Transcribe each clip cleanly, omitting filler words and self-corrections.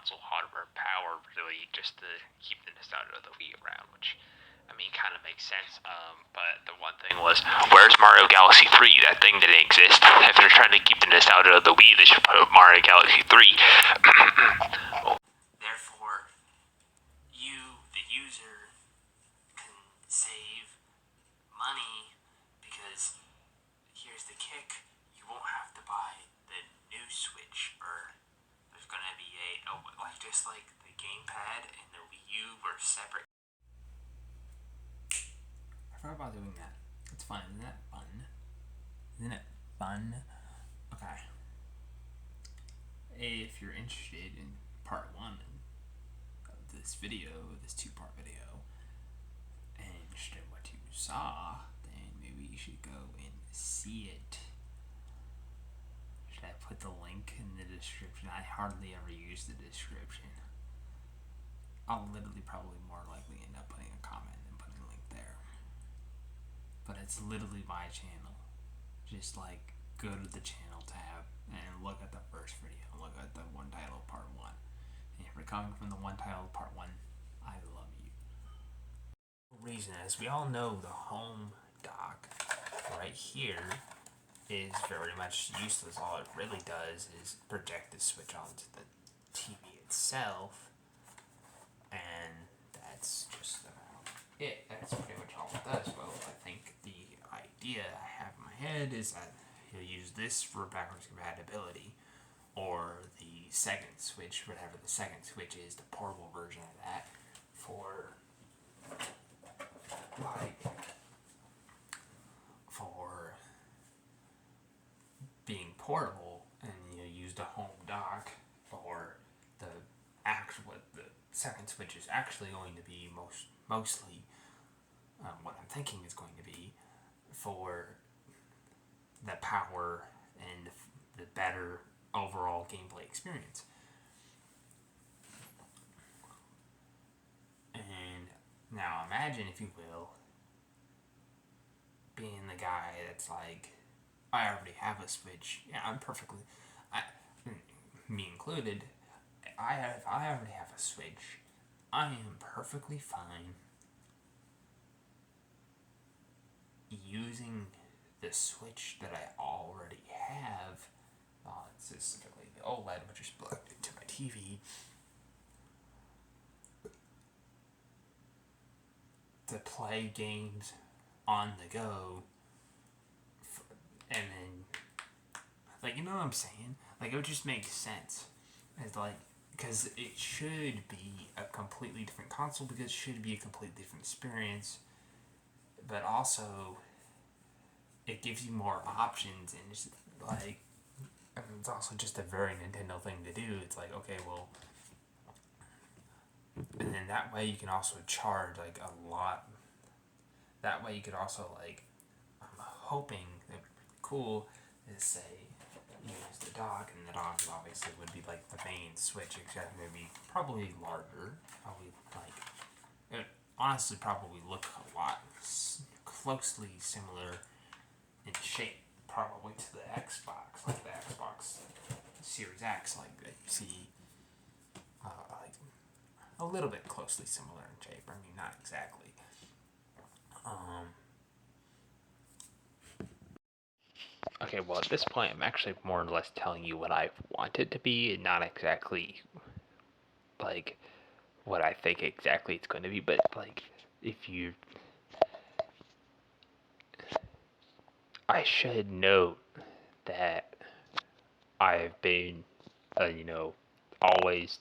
console hardware power really just to keep the nostalgia of the Wii around, which I mean kind of makes sense. But the one thing was, where's Mario Galaxy 3? That thing didn't exist. If they're trying to keep the nostalgia of the Wii, they should put up Mario Galaxy 3. Therefore, you, the user, can save money because here's the kick: you won't have to buy the new Switch, or there's gonna be like just like the gamepad and the Wii U were separate. I forgot about doing that. It's fun, isn't that fun? Isn't it fun? Okay. If you're interested in part 1 of this video, this 2-part video, and interested in what you saw, then maybe you should go and see it. Should I put the link in the description? I hardly ever use the description. I'll literally probably more likely end up putting a comment than putting a link there. But it's literally my channel. Just like go to the channel tab and look at the first video. Look at the one titled part 1. And if you're coming from the one titled part 1, I love you. The reason is, we all know the home dock right here is very much useless. All it really does is project the Switch onto the TV itself, and that's just about it. That's pretty much all it does. Well, I think the idea I have in my head is that you'll use this for backwards compatibility, or the second Switch, whatever the second Switch is, the portable version of that, for being portable, and use the home dock for the actual, what the second Switch is actually going to be mostly what I'm thinking is going to be for the power and the better overall gameplay experience. And now imagine, if you will, being the guy that's like, I already have a Switch. Yeah, me included, I already have a Switch. I am perfectly fine using the Switch that I already have, specifically the OLED, which is plugged into my TV, to play games on the go, and then, like, you know what I'm saying? Like, it would just make sense. It's like, because it should be a completely different console, because it should be a completely different experience, but also it gives you more options, and it's like, it's also just a very Nintendo thing to do. It's like, okay, well, and then that way you can also charge like a lot. That way you could also, like, I'm hoping that would be cool is, say, use the dock, and the dock obviously would be like the main Switch, except maybe probably larger. Probably like, it honestly probably look a lot closely similar in shape, probably to the Xbox, like the Xbox Series X, like that you see, like a little bit closely similar in shape. I mean, not exactly. Okay, well, at this point, I'm actually more or less telling you what I want it to be, and not exactly, like, what I think exactly it's going to be, but, like, if you... I should note that I've been, always...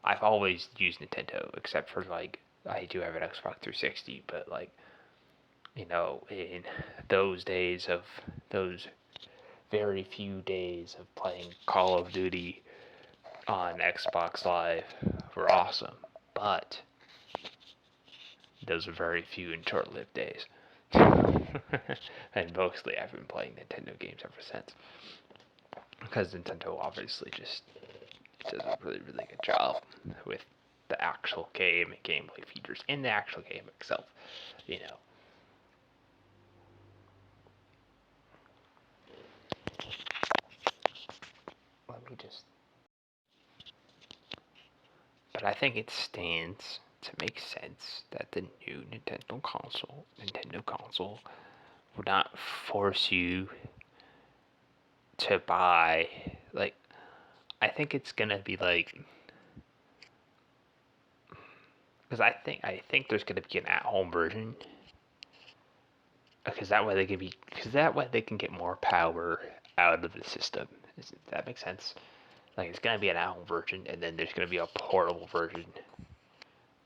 I've always used Nintendo, except for, like, I do have an Xbox 360, but, like, in those days of... those very few days of playing Call of Duty on Xbox Live were awesome, but those are very few and short-lived days. And mostly I've been playing Nintendo games ever since, because Nintendo obviously just does a really, really good job with the actual game and gameplay features in the actual game itself, Let me just... But I think it stands to make sense that the new Nintendo console, would not force you to buy, like, I think it's gonna be like, because I think there's gonna be an at-home version, because that way they can get more power out of the system. Does that make sense? Like, it's gonna be an at-home version, and then there's gonna be a portable version,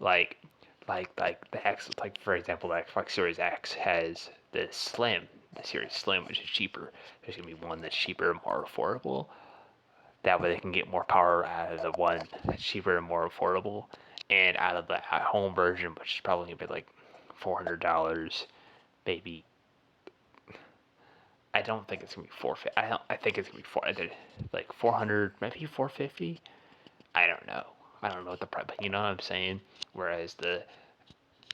like the X, like for example, the Xbox Series X has the Series Slim, which is cheaper. There's gonna be one that's cheaper and more affordable. That way they can get more power out of the one that's cheaper and more affordable, and out of the at-home version, which is probably gonna be like $400, maybe. I don't think it's gonna be 450. I think it's gonna be like 400, maybe 450. I don't know. I don't know what the price, but you know what I'm saying. Whereas the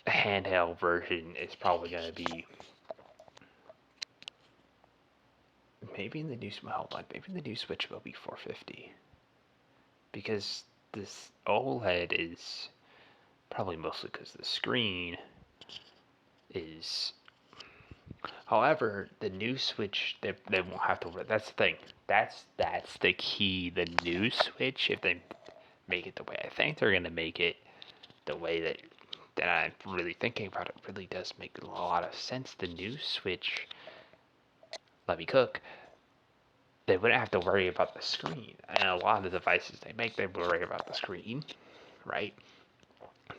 handheld version is probably gonna be maybe in the new Switch will be 450, because this OLED is probably mostly because the screen is. However, the new Switch, they won't have to. That's the thing. That's the key. The new Switch, if they make it the way I think they're gonna make it, the way that I'm really thinking about it, really does make a lot of sense. The new Switch, let me cook. They wouldn't have to worry about the screen. And a lot of the devices they make, they worry about the screen, right?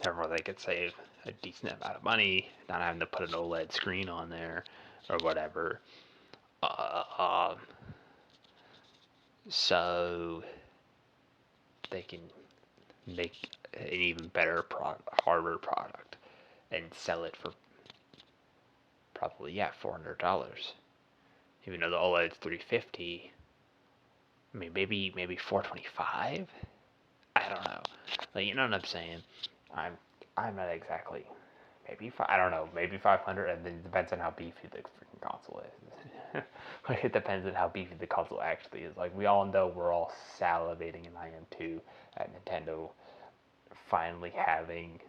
Therefore, they could save a decent amount of money, not having to put an OLED screen on there or whatever. Uh, um, so they can make an even better hardware product and sell it for probably $400. Even though the OLED's $350, I mean maybe 425. I don't know. Like, you know what I'm saying? I'm not exactly. I don't know. Maybe 500, and then it depends on how beefy the freaking console is. Like, it depends on how beefy the console actually is. Like, we all know, we're all salivating, and I am too, at Nintendo finally having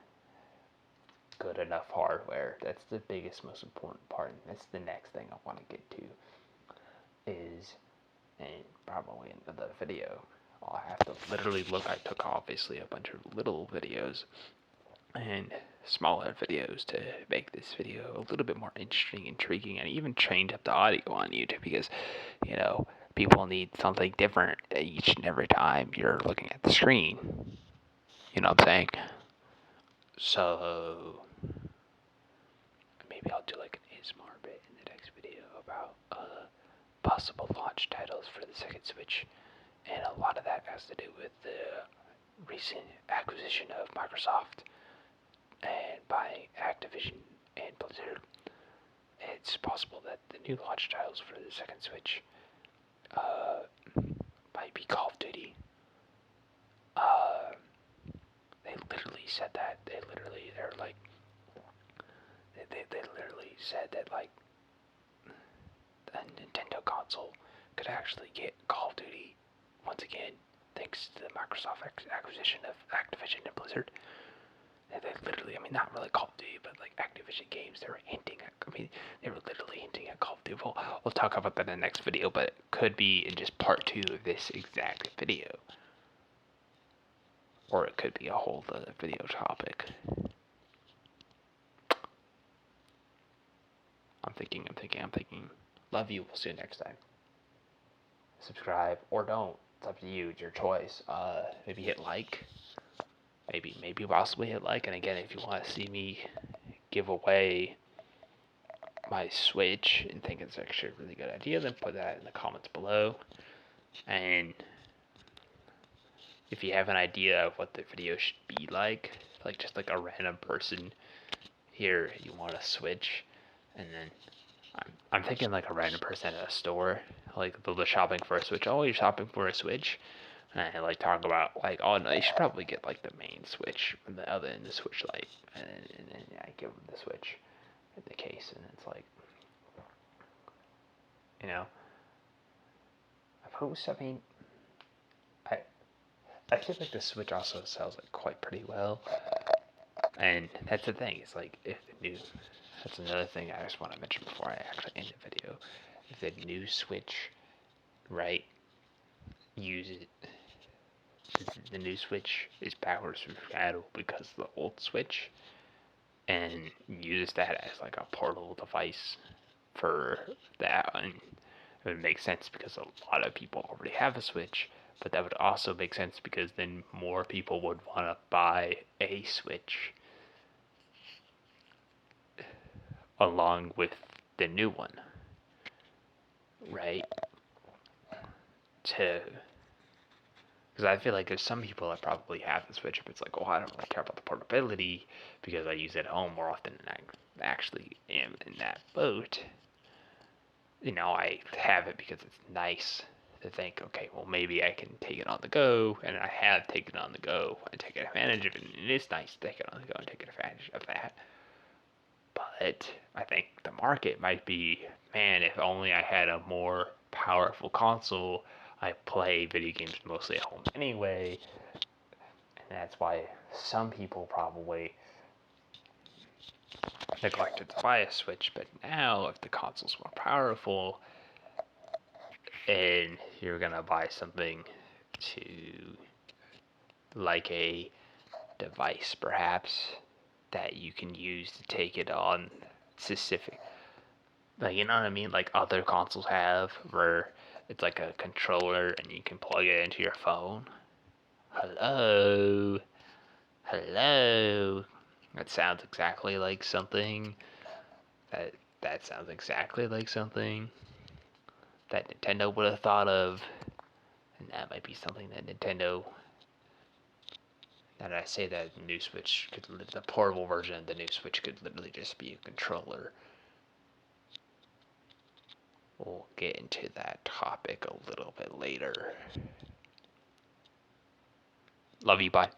good enough hardware. That's the biggest, most important part, and that's the next thing I want to get to. Is, and probably in another video, I'll have to literally look. I took obviously a bunch of little videos and smaller videos to make this video a little bit more interesting, intriguing, and even change up the audio on YouTube, because, you know, people need something different each and every time you're looking at the screen. You know what I'm saying? So maybe I'll do like an ASMR bit in the next video about possible launch titles for the second Switch, and a lot of that has to do with the recent acquisition of Microsoft and buying Activision and Blizzard. It's possible that the new launch titles for the second Switch might be Call of Duty. They literally said that. They're like, they literally said that, like, a Nintendo console could actually get Call of Duty once again, thanks to the Microsoft acquisition of Activision and Blizzard. And they literally, I mean, not really Call of Duty, but like Activision games, they were hinting at, they were literally hinting at Call of Duty. We'll talk about that in the next video, but it could be in just part 2 of this exact video. Or it could be a whole other video topic. I'm thinking. Love you. We'll see you next time. Subscribe or don't. It's up to you. It's your choice. Maybe hit like. Maybe possibly hit like. And again, if you want to see me give away my Switch and think it's actually a really good idea, then put that in the comments below. And if you have an idea of what the video should be like just like a random person here, you want a Switch, and then I'm thinking like a random person at a store, like they're shopping for a Switch. Oh, you're shopping for a Switch? And I like talk about like, oh no, you should probably get like the main Switch from the other end, the Switch Lite, and then I give them the Switch in the case, and it's like, you know, I I feel like the Switch also sells like quite pretty well, and that's the thing. It's like if the new, that's another thing I just want to mention before I actually end the video. If the new Switch, right, use it, the new Switch is backwards compatible because of the old Switch, and uses that as like a portable device for that, and it would make sense because a lot of people already have a Switch, but that would also make sense because then more people would want to buy a Switch along with the new one, right? To Because I feel like there's some people that probably have the Switch, but it's like, oh, I don't really care about the portability because I use it at home more often than I actually am in that boat. I have it because it's nice to think, okay, well, maybe I can take it on the go, and I have taken it on the go and taken advantage of it, and it is nice to take it on the go and take advantage of that. But I think the market might be, man, if only I had a more powerful console. I play video games mostly at home anyway, and that's why some people probably neglected to buy a Switch. But now, if the console's more powerful, and you're gonna buy something to like a device perhaps that you can use to take it on specific, like, you know what I mean, like other consoles have, where it's like a controller and you can plug it into your phone. Hello, that sounds exactly like something that sounds exactly like something that Nintendo would have thought of, and that might be something that Nintendo. Now that I say that, the new Switch the portable version of the new Switch could literally just be a controller. We'll get into that topic a little bit later. Love you, bye.